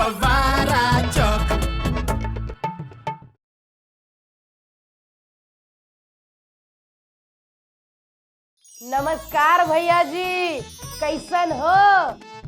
आवारा चौक। नमस्कार भैया जी, कैसन हो?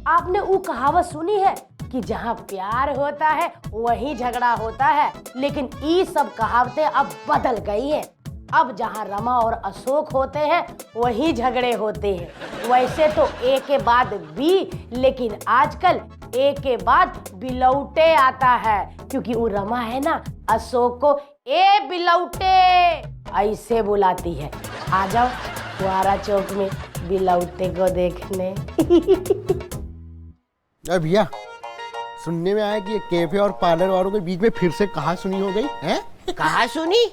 आपने वो कहावत सुनी है कि जहाँ प्यार होता है वहीं झगड़ा होता है, लेकिन ये सब कहावतें अब बदल गई हैं। अब जहाँ रमा और अशोक होते हैं वहीं झगड़े होते हैं। वैसे तो ए के बाद बी, लेकिन आजकल ए के बाद बिलौटे आता है, क्योंकि वो रमा है ना, अशोक को ए बिलौटे ऐसे बुलाती है। आ जाओ आवारा चौक में बिलौटे को देखने। अरे भैया, सुनने में आया कि ये कैफे और पार्लर वालों के बीच में फिर से कहासुनी हो गई है। कहा सुनी?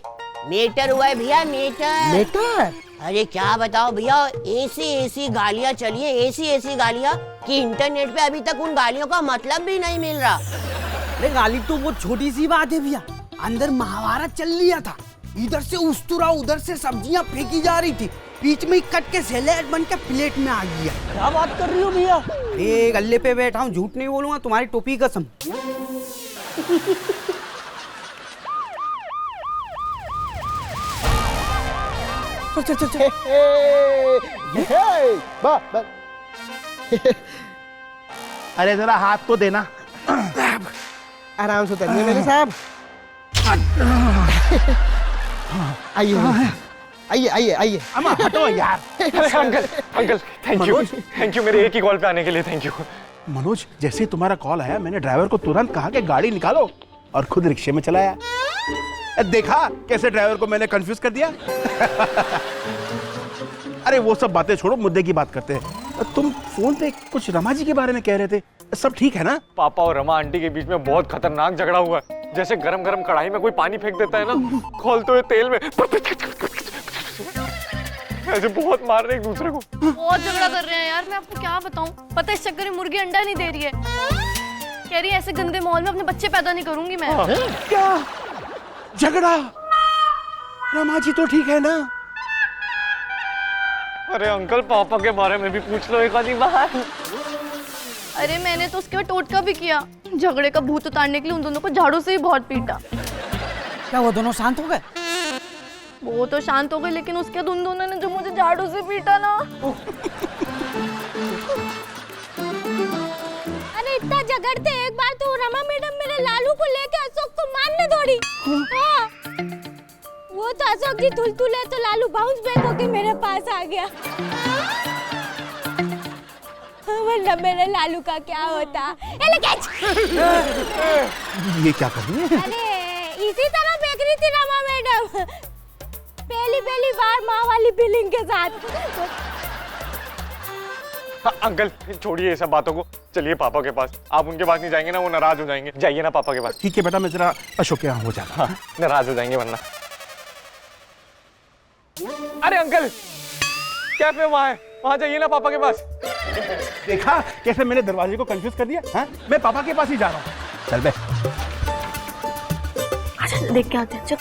मेटर हुआ है भैया, मेटर। मेटर? अरे क्या बताओ भैया, ऐसी गालियाँ चली है, ऐसी गालियाँ कि इंटरनेट पे अभी तक उन गालियों का मतलब भी नहीं मिल रहा। अरे गाली तो वो छोटी सी बात है भैया, अंदर महाभारत चल लिया था। इधर से उस्तरा, उधर से सब्जियां फेंकी जा रही थी, बीच में कट के सैलेड बन के प्लेट में आ गया। क्या बात कर रही हो भैया? अरे गल्ले पे बैठा हूँ, झूठ नहीं बोलूंगा, तुम्हारी टोपी कसम। चल चल चल। अरे जरा हाथ तो देना। आराम से उतरिए मेरे साहब। आइए आइए आइए आइए। अम्मा हटो यार। अंकल अंकल थैंक यू मेरे एक ही कॉल पे आने के लिए, थैंक यू। मनोज, जैसे ही तुम्हारा कॉल आया मैंने ड्राइवर को तुरंत कहा कि गाड़ी निकालो और खुद रिक्शे में चलाया। देखा कैसे ड्राइवर को मैंने कंफ्यूज कर दिया। अरे वो सब बातें छोड़ो, मुद्दे की बात करते हैं। तुम फोन पे कुछ रमा जी के बारे में कह रहे थे, सब ठीक है ना? पापा और रमा आंटी के बीच में बहुत खतरनाक झगड़ा हुआ है। जैसे गरम गरम कढ़ाई में कोई पानी फेंक देता है ना, खोलते हुए तेल में ऐसे बहुत मार रहे एक दूसरे को। बहुत झगड़ा कर रहे हैं यार, मैं आपको क्या बताऊं। पता है इस चक्कर में मुर्गी अंडा नहीं दे रही है। कह रही है ऐसे गंदे माहौल में अपने बच्चे पैदा नहीं करूंगी मैं। क्या झगड़ा? रमा जी तो ठीक है ना? अरे अंकल, पापा के बारे में भी पूछ लो एक आधी बार। अरे मैंने तो उसके बाद टोटका भी किया। झगड़े का भूत उतारने के लिए उन दोनों को झाड़ू से ही बहुत पीटा। क्या वो दोनों शांत हो गए? वो तो शांत हो गए, लेकिन उसके बाद उन दोनों ने जो मुझे झाड़ू से पीटा ना। अरे इतना झगड़ते, एक बार तो रमा मैडम मेरे लालू को लेके अशोक को मारने दौड़ी। हाँ, वो तो अशोक जी तुलतुले, तो लालू बाउंस बैक होके मेरे पास आ गया। वरना मेरे लालू का क्या होता। ये क्या कर रही है? अरे इसी तरह फेंक रही थी रमा मैडम, पहली बार माँ वाली फीलिंग के साथ। अंकल छोड़िए ये सब बातों को, चलिए पापा के पास। आप उनके पास नहीं जाएंगे ना, वो नाराज हो जाएंगे। जाइए ना पापा के पास। ठीक है बेटा, मैं जरा अशोक के यहाँ हो जाता। हाँ, नाराज हो जाएंगे वरना। अरे अंकल, कैफे वहाँ है, वहाँ जाइए ना पापा के पास। देखा कैसे मैंने दरवाजे को कंफ्यूज कर दिया? हाँ, मैं पापा के पास ही जा रहा हूँ। चल बे। अच्छा देख के आते हैं, चल।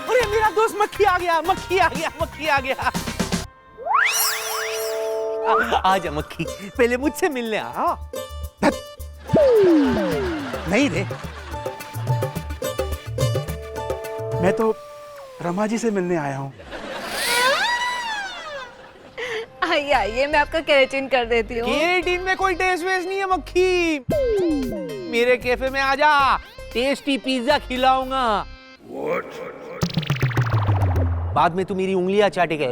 अरे मेरा दोस्त मक्खी आ गया, मक्खी आ गया, मक्खी आ गया। आजा मक्खी, पहले मुझसे मिलने आ। नहीं रे, मैं तो रमा जी से मिलने आया हूँ। आइए आइए, मैं आपका केराटिन कर देती हूँ। केराटिन में कोई टेस्ट वेस्ट नहीं है मक्खी। मेरे कैफे में आजा, टेस्टी पिज्जा खिलाऊंगा। बाद में तू मेरी उंगलियां चाटेगा।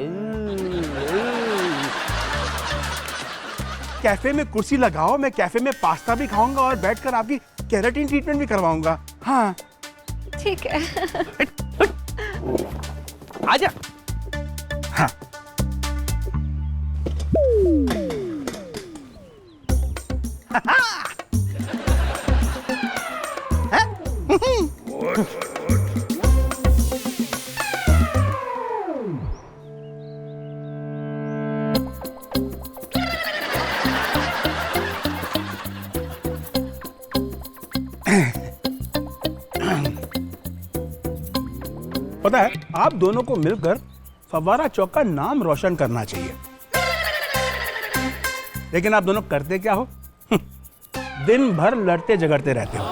कैफे में कुर्सी लगाओ, मैं कैफे में पास्ता भी खाऊंगा और बैठकर आपकी केराटिन ट्रीटमेंट भी करवाऊंगा। हाँ ठीक है। आजा। हाँ। पता है, आप दोनों को मिलकर फव्वारा चौक का नाम रोशन करना चाहिए। लेकिन आप दोनों करते क्या हो? दिन भर लड़ते झगड़ते रहते हो।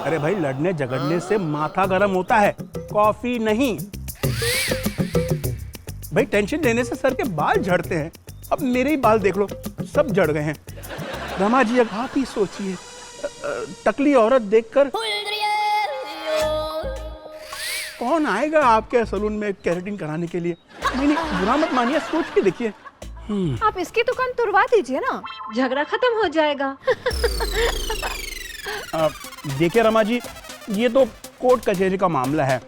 अरे भाई, लड़ने झगड़ने से माथा गर्म होता है, कॉफी नहीं। भाई, टेंशन लेने से सर के बाल झड़ते हैं। अब मेरे ही बाल देख लो, सब झड़ गए हैं। रमा जी, अब आप ही सोचिए, टकली औरत देखकर कौन आएगा आपके सलून में केराटिन कराने के लिए? नहीं, बुरा मत मानिए, सोच के देखिए। आप इसकी दुकान तुड़वा दीजिए ना, झगड़ा खत्म हो जाएगा। देखिए रमा जी, ये तो कोर्ट कचहरी का मामला है।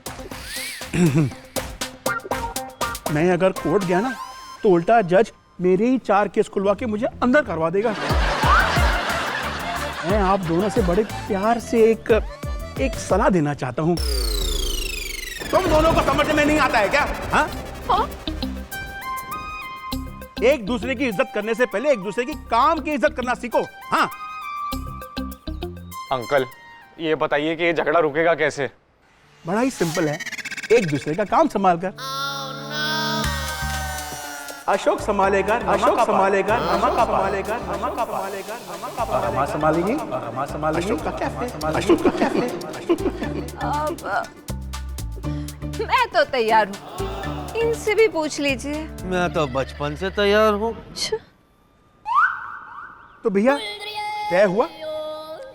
मैं अगर कोर्ट गया ना, तो उल्टा जज मेरे ही 4 केस खुलवा के मुझे अंदर करवा देगा। मैं आप दोनों से बड़े प्यार से एक सलाह देना चाहता हूँ। तुम दोनों को समझ में नहीं आता है क्या? हाँ? हाँ? एक दूसरे की इज्जत करने से पहले एक दूसरे की काम की इज्जत करना सीखो। हाँ? अंकल, ये बताइए कि ये झगड़ा रुकेगा कैसे? बड़ा ही सिंपल है, एक दूसरे का काम संभाल कर। अशोक संभालेगा, अशोक संभालेगा, रमा का संभालेगा, रमा का संभालेगा, रमा का संभालेगा, रमा संभालेगी, रमा संभालेगी। अशोक का कैफे, अशोक का कैफे। मैं तो तैयार हूँ, इनसे भी पूछ लीजिए। मैं तो बचपन से तैयार हूँ। तो भैया, तय हुआ,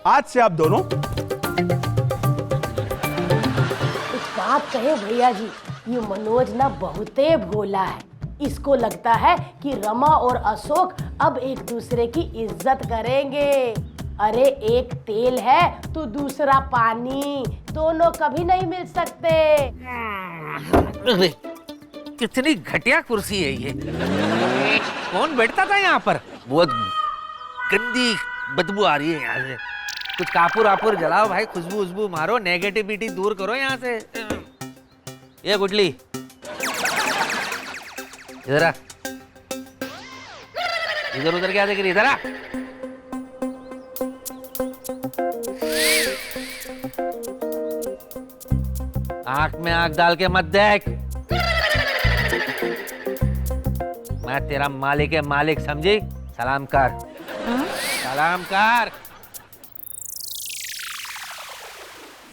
आज से आप दोनों एक बात कहे भैया जी, ये मनोज ना बहुते भोला है। इसको लगता है कि रमा और अशोक अब एक दूसरे की इज्जत करेंगे। अरे एक तेल है तो दूसरा पानी, दोनों कभी नहीं मिल सकते। कितनी घटिया कुर्सी है ये। कौन बैठता था यहाँ पर? बहुत गंदी बदबू आ रही है यहाँ से। कुछ कापूर आपूर जलाओ भाई, खुशबू उशबू मारो, नेगेटिविटी दूर करो यहाँ से। ये गुटली इधर आ, इधर उधर क्या देख रही? इधर आ। आंख में आंख डाल के मत देख। मैं तेरा मालिक है, मालिक, समझी? सलाम कर। सलाम कर।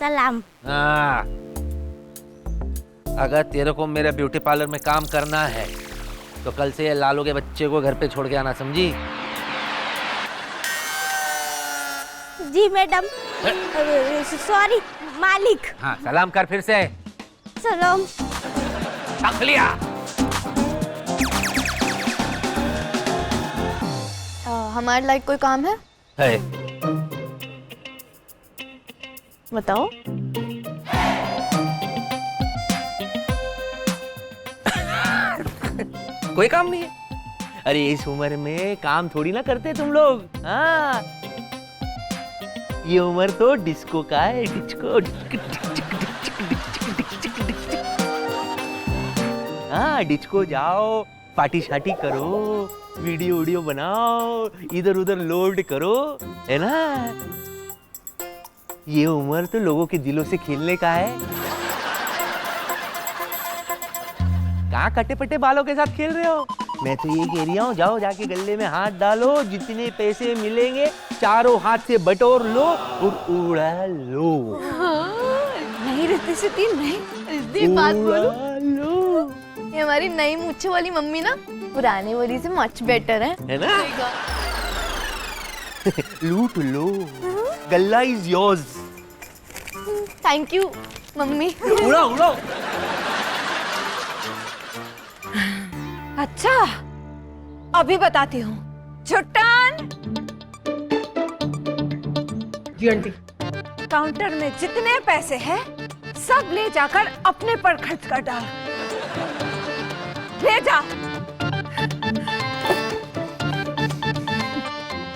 सलाम। हाँ, अगर तेरे को मेरे ब्यूटी पार्लर में काम करना है तो कल से ये लालू के बच्चे को घर पे छोड़ के आना, समझी? जी मैडम। सॉरी मालिक। हाँ, सलाम कर फिर से। सलाम। रख लिया। हमारे लायक कोई काम है? बताओ। कोई काम नहीं है? अरे इस उम्र में काम थोड़ी ना करते तुम लोग। हाँ, ये उम्र तो डिस्को का है, डिस्को। हाँ, डिस्को जाओ, पार्टी शार्टी करो, वीडियो वीडियो बनाओ, इधर उधर लोड करो, है ना? ये उम्र तो लोगों के दिलों से खेलने का है। कहाँ कटे पटे बालों के साथ खेल रहे हो? मैं तो ये कह रही हूँ, जाओ जाके गले में हाथ डालो, जितने पैसे मिलेंगे चारों हाथ से बटोर लो और उड़ा लो। नहीं रिद्धि सिद्धि, नहीं रिद्धि, बात बोलो। ये हमारी नई मूछों वाली मम्मी ना पुराने वाली से मच बेटर है ना? लूट लो, गल्ला is yours. Thank you mummy. उड़ो उड़ो। अच्छा, अभी बताती हूँ। छुट्टन। जी आंटी। काउंटर में जितने पैसे हैं सब ले जाकर अपने पर खर्च कर डाल। ले जा।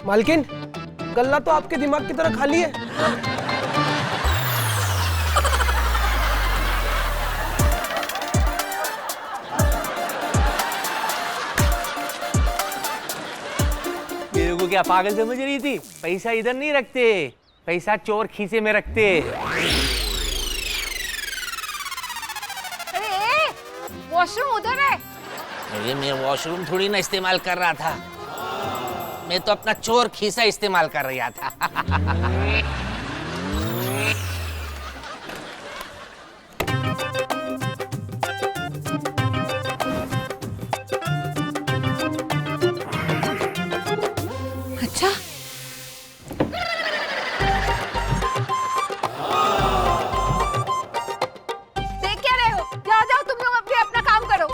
मालकिन, गल्ला तो आपके दिमाग की तरह खाली है। मेरे को क्या पागल समझ रही थी? पैसा इधर नहीं रखते, पैसा चोर खीसे में रखते। अरे वॉशरूम उधर है। अरे मैं वॉशरूम थोड़ी ना इस्तेमाल कर रहा था, मैं तो अपना चोर खीसा इस्तेमाल कर रहा था। अच्छा, देख क्या रहे हो? जाओ जाओ, तुम लोग अपने अपना काम करो।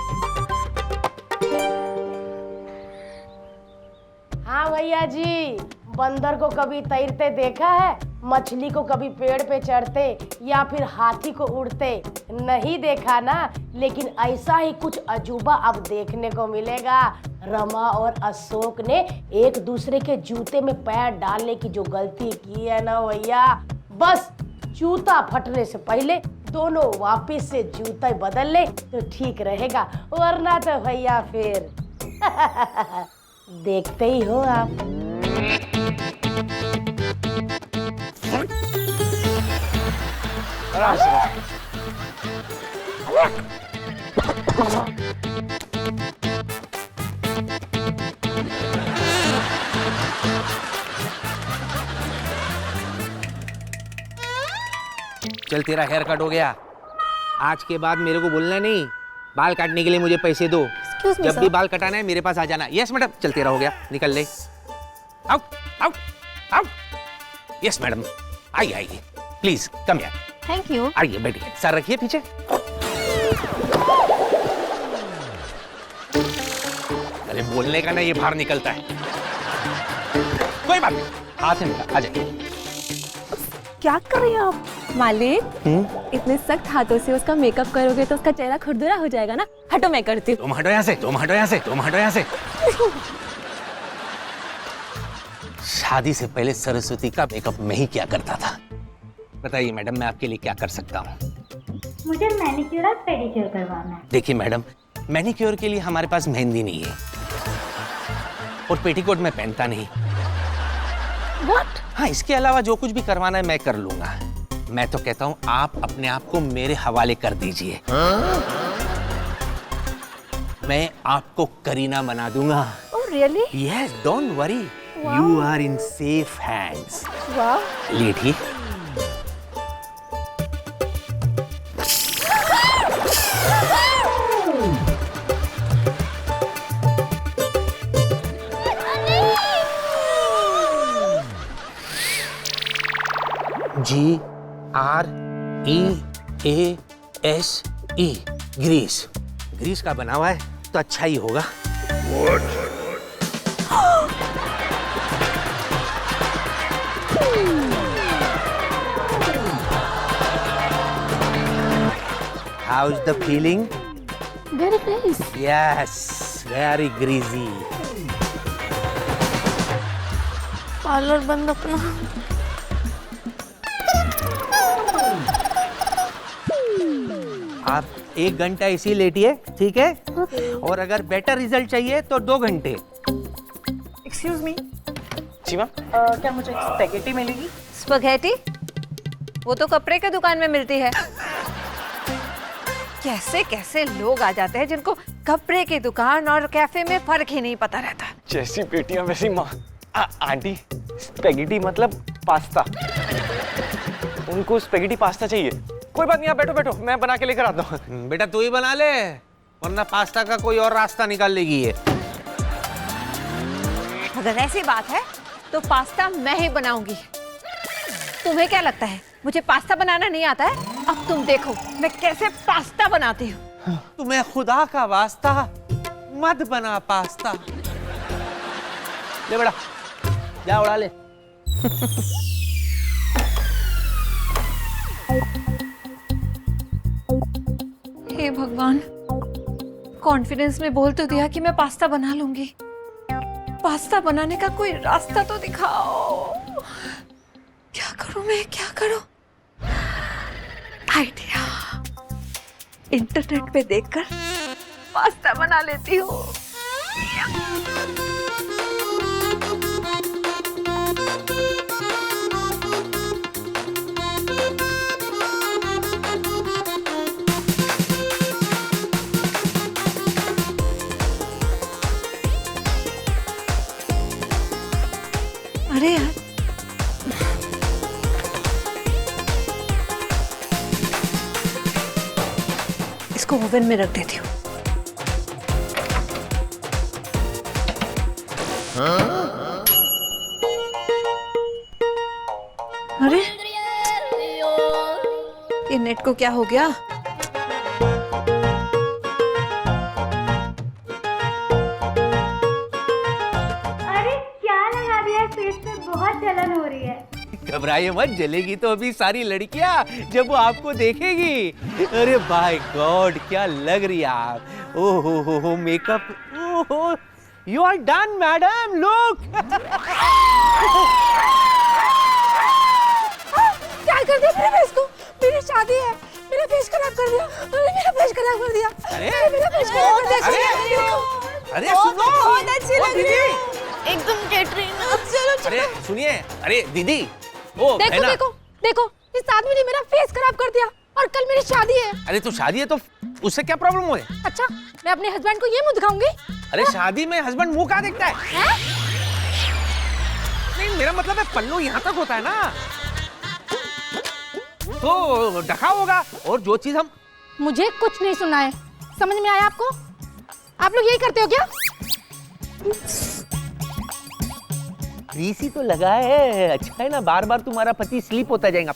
हाँ भैया जी, बंदर को कभी तैरते देखा है? मछली को कभी पेड़ पे चढ़ते या फिर हाथी को उड़ते नहीं देखा ना। लेकिन ऐसा ही कुछ अजूबा अब देखने को मिलेगा। रमा और अशोक ने एक दूसरे के जूते में पैर डालने की जो गलती की है ना भैया, बस जूता फटने से पहले दोनों वापस से जूता बदल ले तो ठीक रहेगा, वरना तो भैया फिर देखते ही हो आप। आराम से। चल तेरा हेयर कट हो गया, आज के बाद मेरे को बोलना नहीं, बाल काटने के लिए मुझे पैसे दो। जब भी बाल कटाना है मेरे पास आ जाना। Yes madam. चल तेरा हो गया, निकल ले। आओ आओ आओ। यस मैडम, आइए आइए, please come here. Thank you. आइए बैठिए, सर रखिए पीछे। अरे बोलने का ना ये बाहर निकलता है। कोई बात नहीं, हाथ से मिला, आ जाइए। क्या कर रही हो आप? मालिक, इतने सख्त हाथों से उसका मेकअप करोगे तो उसका चेहरा खुरदुरा हो जाएगा ना। हटो, मैं करती हूँ। तुम हटो यहाँ से, तुम हटो यहाँ से, तुम हटो यहाँ से। शादी से पहले सरस्वती का मेकअप मैं ही किया करता था। बताइए मैडम, मैं आपके लिए क्या कर सकता हूँ? मुझे मैनिक्योर और पेडिक्योर करवाना है। देखिए मैडम, मैनिक्योर के लिए हमारे पास मेहंदी नहीं है और पेटीकोट मैं पहनता नहीं। What? हाँ, इसके अलावा जो कुछ भी करवाना है मैं कर लूंगा। मैं तो कहता हूँ आप अपने आप को मेरे हवाले कर दीजिए। मैं आपको करीना बना दूंगा। Oh really? Yes, don't worry, you are in safe hands. वाह। लेटी। GREASE, Greece. ग्रीस का बना हुआ है तो अच्छा ही होगा। How's the feeling? Very nice. Yes, very greasy. Parlour बंद अपना। आप 1 घंटा इसी लेटिए, ठीक है? और अगर बेटर रिजल्ट चाहिए तो 2 घंटे। एक्सक्यूज मी, जी मैम। क्या मुझे स्पेगेटी मिलेगी? स्पेगेटी? वो तो कपड़े के दुकान में मिलती है। कैसे कैसे लोग आ जाते हैं जिनको कपड़े की दुकान और कैफे में फर्क ही नहीं पता रहता। जैसी बेटियां वैसी माँ। आंटी, स्पेगेटी मतलब पास्ता। उनको स्पेगेटी पास्ता चाहिए। कोई बात नहीं, आप बैठो बैठो, मैं बना के लेकर आता हूँ। बेटा तू ही बना ले, वरना पास्ता का कोई और रास्ता निकाल लेगी ये। अगर ऐसी बात है तो पास्ता मैं ही बनाऊंगी। तुम्हें क्या लगता है मुझे पास्ता बनाना नहीं आता है? अब तुम देखो मैं कैसे पास्ता बनाती हूँ। तुम्हें खुदा का वास्ता मत बना पास्ता। ले बेटा, जा उड़ा ले। हे भगवान, कॉन्फिडेंस में बोल तो दिया कि मैं पास्ता बना लूंगी। पास्ता बनाने का कोई रास्ता तो दिखाओ। क्या करूं मैं, क्या करूं? आइडिया, इंटरनेट पे देखकर पास्ता बना लेती हूँ। इसको ओवन में रख देती हूँ। अरे ये नेट को क्या हो गया? अरे क्या लगा दिया फेस पे, बहुत जलन हो रही है। घबराइए मत, जलेगी तो अभी सारी लड़कियां जब वो आपको देखेगी। अरे बाय गॉड, क्या लग रही है आप। ओहो हो मेकअप, ओहो you are done madam, look. क्या कर दिया मेरे फेस को? मेरी शादी है, मेरा फेस खराब कर दिया। अरे मेरा फेस खराब कर दिया। अरे मेरा फेस खराब कर दिया। अरे सुनो, बहुत अच्छी लग रही है। एकदम कैटरीना। चलो अरे सुनिए, अरे दीदी, ओ देखो बहना। देखो देखो, इस आदमी ने मेरा फेस खराब कर दिया और कल मेरी शादी है। अरे तो शादी है तो उससे क्या प्रॉब्लम हो है? अच्छा, मैं अपने हस्बैंड को ये मुंह दिखाऊंगी? अरे शादी में हस्बैंड मुंह कहाँ देखता है? नहीं मेरा मतलब है पल्लू यहाँ तक होता है ना, तो ढका होगा। और जो चीज हम, मुझे कुछ नहीं सुनना है, समझ में आया आपको? आप लोग यही करते हो क्या? ग्रीसी तो लगा है, अच्छा है ना, बार बार तुम्हारा पति स्लीप होता जाएगा।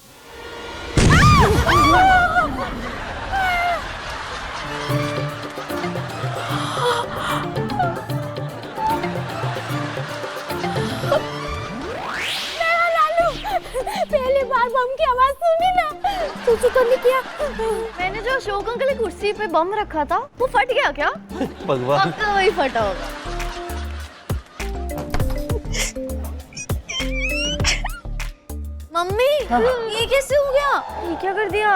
पहली बार बम की आवाज सुनी ना, चूचू तो नहीं किया। मैंने जो अशोक अंकल की कुर्सी पे बम रखा था वो फट गया क्या? भगवान, पक्का वही फटा होगा। मम्मी ये कैसे हो गया? ये क्या कर दिया?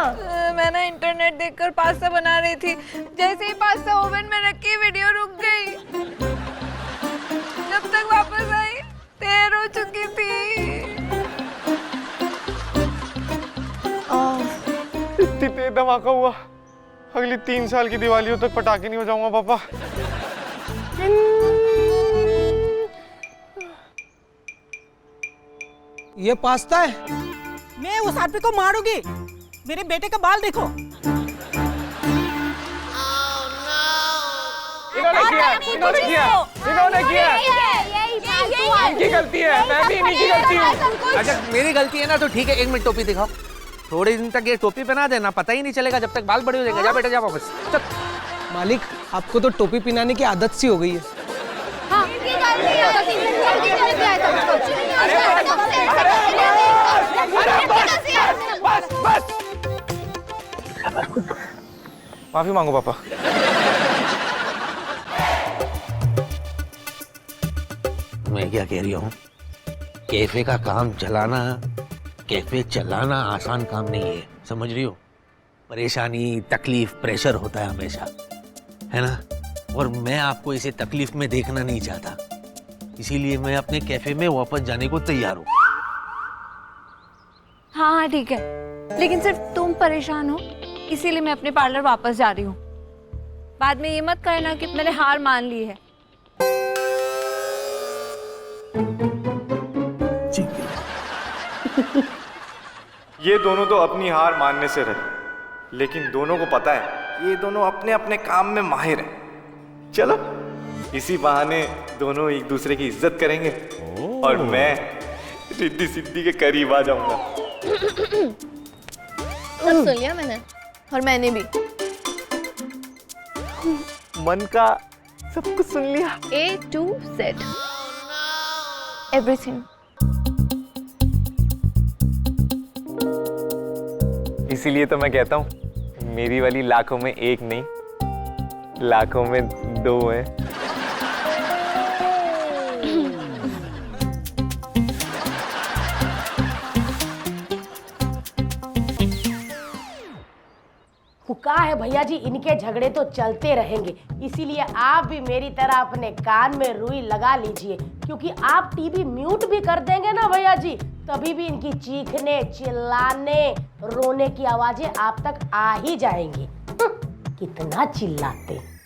मैं ना इंटरनेट देखकर पास्ता बना रही थी, जैसे ही पास्ता ओवन में रखी वीडियो रुक गई। जब तक वापस आई देर हो चुकी थी। इतनी तेज धमाका हुआ, अगली 3 साल की दिवालियों तक पटाखे नहीं बजाऊंगा पापा। ये पास्ता है? मैं उस आदमी को मारूंगी। मेरे बेटे का बाल देखो। इन्होंने किया, इन्होंने किया, इन्होंने किया। इनकी गलती है, मैं भी इन्हीं की गलती हूँ। अच्छा मेरी गलती है ना तो ठीक है, 1 मिनट टोपी दिखाओ। थोड़े दिन तक ये टोपी पहना देना, पता ही नहीं चलेगा जब तक बाल बड़े हो जाएंगे। जा बेटा जा वापस चल। मालिक, आपको तो टोपी पहनाने की आदत सी हो गई है। माफी मांगो पापा। मैं क्या कह रही हूँ, कैफे का काम चलाना, कैफे चलाना आसान काम नहीं है, समझ रही हो? परेशानी, तकलीफ, प्रेशर होता है हमेशा, है ना? और मैं आपको इसे तकलीफ में देखना नहीं चाहता, इसीलिए मैं अपने कैफे में वापस जाने को तैयार हूँ। हाँ हाँ ठीक है, लेकिन सिर्फ तुम परेशान हो इसीलिए मैं अपने पार्लर वापस जा रही हूँ। बाद में ये मत कहना कि मैंने हार मान ली है। ये दोनों तो अपनी हार मानने से रहे, लेकिन दोनों को पता है ये दोनों अपने अपने काम में माहिर हैं। चलो इसी बहाने दोनों एक दूसरे की इज्जत करेंगे और मैं रिद्धि सिद्धि के करीब आ जाऊंगा। सब सुन लिया मैंने, और मैंने भी मन का सब कुछ सुन लिया। A to Z everything। इसीलिए तो मैं कहता हूँ मेरी वाली लाखों में एक नहीं, लाखों में 2 है। हुक्का है भैया जी, इनके झगड़े तो चलते रहेंगे, इसीलिए आप भी मेरी तरह अपने कान में रुई लगा लीजिए, क्योंकि आप टीवी म्यूट भी कर देंगे ना भैया जी, तभी भी इनकी चीखने, चिल्लाने, रोने की आवाजें आप तक आ ही जाएंगी। कितना चिल्लाते।